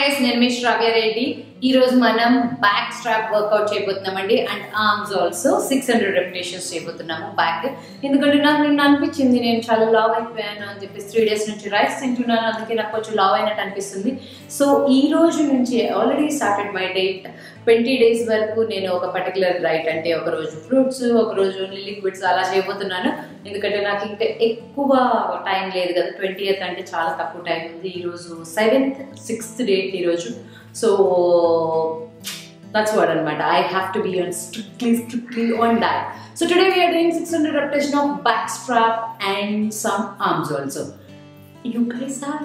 guys, నేను మీ శ్రావ్య రెడ్డి. ఈ రోజు మనం బ్యాక్ స్ట్రాప్ వర్కౌట్ చేయబోతున్నామండి అండ్ ఆర్మ్స్ ఆల్సో 600 రెపిటేషన్స్ చేయబోతున్నాము బ్యాక్. ఎందుకంటే నాకు నిన్న అనిపించింది నేను చాలా లావ్ అయిపోయాను అని చెప్పేసి 3 days నుంచి రైస్ తింటున్నాను, అందుకే నాకు కొంచెం లావ్ అయినట్టు అనిపిస్తుంది. సో ఈ రోజు నుంచి already started my date. 20 days వరకు నేను ఒక పర్టికులర్ డైట్, అంటే ఒక రోజు ఫ్రూట్స్, ఒక రోజు ఓన్లీ లిక్విడ్స్ అలా చేయబోతున్నాను. ఎందుకంటే నాకు ఇంకా ఎక్కువ టైం లేదు కదా, 20th అంటే చాలా తక్కువ టైం ఉంది. ఈరోజు 7th 6th డేట్ ఈరోజు. So that's what anamata. I have to be on strictly on that. So today we are doing 600 repetition of back strap and some arms also. You guys are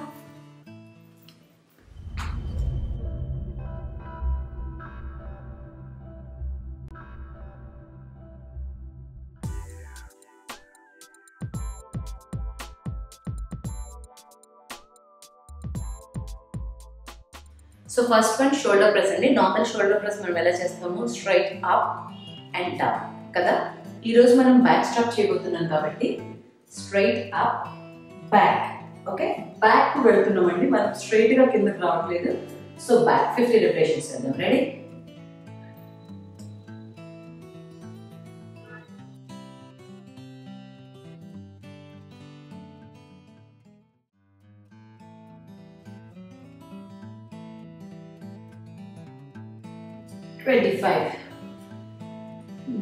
so first one shoulder press అండి. Normal shoulder press మనం ఎలా చేస్తాము, straight up and down కదా. ఈరోజు మనం back strap చేయబోతున్నాం కాబట్టి straight up back. Okay, back వెళ్తున్నామండి, మనం స్ట్రైట్ గా కిందకి రావట్లేదు. సో బ్యాక్ 50 రెపిటేషన్స్ చేద్దాం. రెడీ?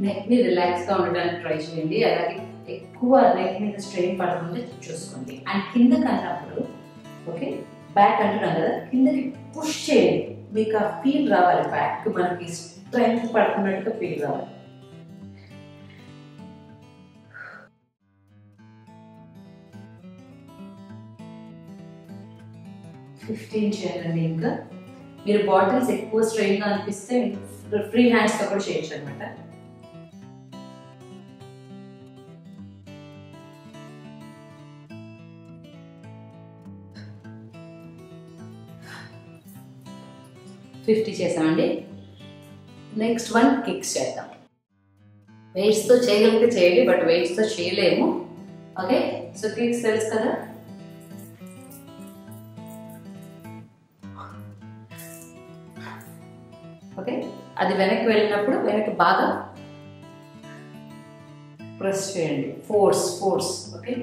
నెక్ ని రిలాక్స్ గా ఉండడానికి ట్రై చేయండి, అలాగే ఎక్కువ నెక్ మీద స్ట్రెయిన్ పడకుండా చూసుకోండి. అండ్ కిందకి అన్నప్పుడు ఓకే, బ్యాక్ అంటున్నాం కదా, కిందకి పుష్ చేయండి. మీకు ఆ ఫీల్ రావాలి, బ్యాక్ మనకి స్ట్రెంగ్త్ పడుతున్నట్టుగా ఫీల్ రావాలి. చేయాలండి. ఇంకా మీరు బాటిల్స్ ఎక్కువ స్ట్రెయిన్ గా అనిపిస్తే ఫ్రీ హ్యాండ్స్ తో కూడా చేయొచ్చు అనమాట. చేసామండి. నెక్స్ట్ వన్ కిక్స్ చేద్దాం. వెయిట్స్ తో చేయగలిగితే చేయండి, బట్ వెయిట్స్ తో చేయలేము. ఓకే, సో కిక్స్ తెలుసు కదా. ఓకే, అది వెనక్కి వెళ్ళినప్పుడు వెనక్కి బాగా ప్రెస్ చేయండి, force. Okay,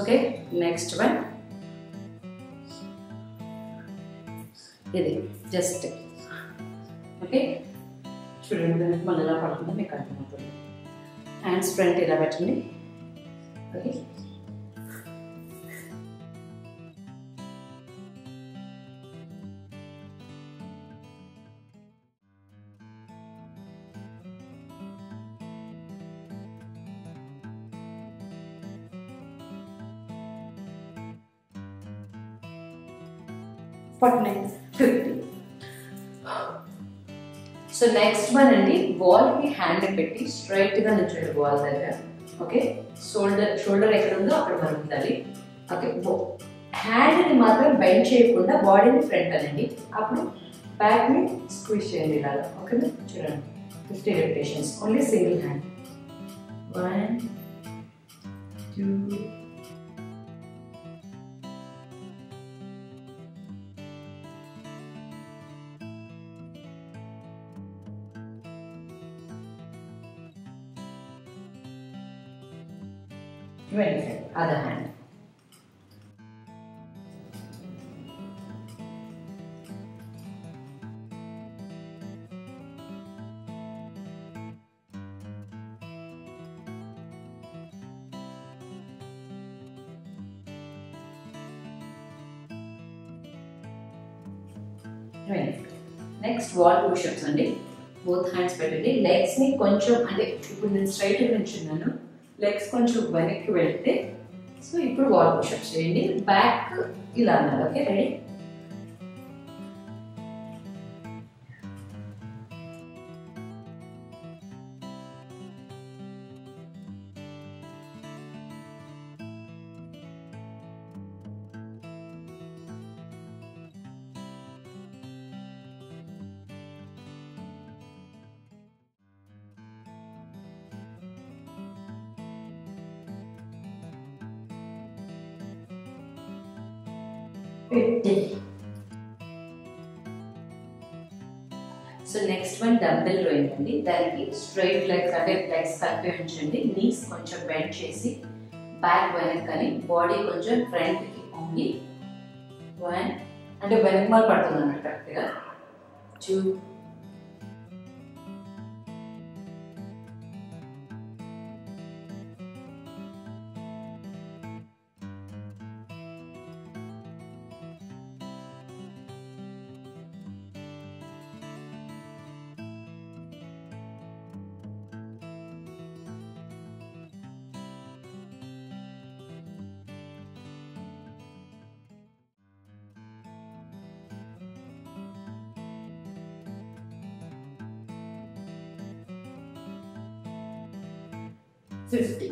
okay, next one ఇది జస్ట్ ఓకే. చూడండి మళ్ళీ ఎలా పడుతుందో మీకు అర్థమవుతుంది. హ్యాండ్స్ ఫ్రంట్ ఇలా పెట్టండి. ఓకే, సో నెక్స్ట్ వన్ అండి, బాల్ కి హ్యాండ్ పెట్టి స్ట్రైట్ గా నిల్చోండి బాల్ దగ్గర. ఓకే, షోల్డర్ ఎక్కడ ఉందో అక్కడ మనం ఉండాలి. ఓకే, హ్యాండ్ ని మాత్రం బెండ్ చేయకుండా బాడీని ఫ్రంట్ అనండి. అప్పుడు బ్యాక్ ని స్క్వీజ్ చేయండి ఇలాగా. ఓకేనా, చూడండి 50 repetitions only single hand. 1 2 25. Other hand. Next wall push-ups అండి. బోత్ హ్యాండ్స్ పెట్టండి. లెగ్స్ ని కొంచెం అంటే ఇప్పుడు నేను స్ట్రైట్ గా నిల్చున్నాను, లెగ్స్ కొంచెం వెనక్కి వెళ్తే. సో ఇప్పుడు వాల్ పుషప్స్ చేయండి. బ్యాక్ ఇలా అన్నారు. Okay, ready? So next one dumbbell rowing అండి. దానికి స్ట్రైట్ లెగ్స్ అంటే లెగ్స్ కలిపి ఉంచండి. నీస్ కొంచెం బెండ్ చేసి బ్యాక్ వెనక్కని బాడీ కొంచెం ఫ్రంట్కి వంగి 1 అంటే వెనకమాల పడుతుంది అన్నమాట కరెక్ట్గా. 2 50.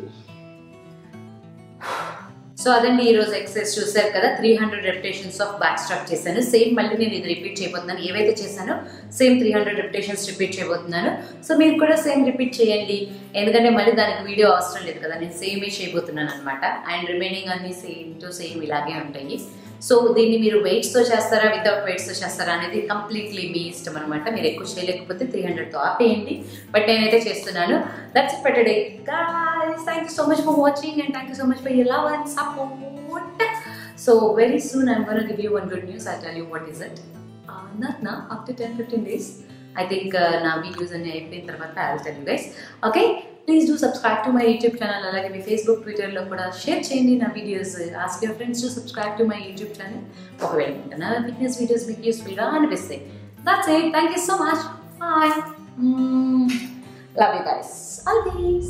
సో అదండి ఈరోజు ఎక్సర్సైజ్ చూసారు కదా. 300 రెపిటేషన్స్ ఆఫ్ బ్యాక్ స్ట్రాప్ చేశాను. సేమ్ మళ్ళీ నేను ఇది రిపీట్ చేయబోతున్నాను. ఏవైతే చేశానో సేమ్ 300 రెపిటేషన్స్ రిపీట్ చేయబోతున్నాను. సో మీరు కూడా సేమ్ రిపీట్ చేయండి, ఎందుకంటే మళ్ళీ దానికి వీడియో అవసరం లేదు కదా. నేను సేమే చేయబోతున్నాను అనమాట. అండ్ రిమైనింగ్ అన్ని సేమ్ టు సేమ్ ఇలాగే ఉంటాయి. సో దీన్ని మీరు వెయిట్స్తో చేస్తారా వితౌట్ వెయిట్స్తో చేస్తారా అనేది కంప్లీట్లీ మీ ఇష్టం అనమాట. మీరు ఎక్కువ చేయలేకపోతే 300తో ఆపేయండి. బట్ నేనైతే చేస్తున్నాను. That's it for today guys. Thank you so much for watching and thank you so much for your love and support. So very soon I'm going to give you one good news. I'll tell you what is it. Not now, after 10-15 days. I think na videos and everything tarvata I'll tell you guys. Okay, please do subscribe to my YouTube channel. Alage mi Facebook, Twitter lo kuda share cheyandi na videos. Ask your friends to subscribe to my YouTube channel. Okavela na fitness videos మీకు useful గా అనిపిస్తే. That's it. Thank you so much. Bye. Love you guys always.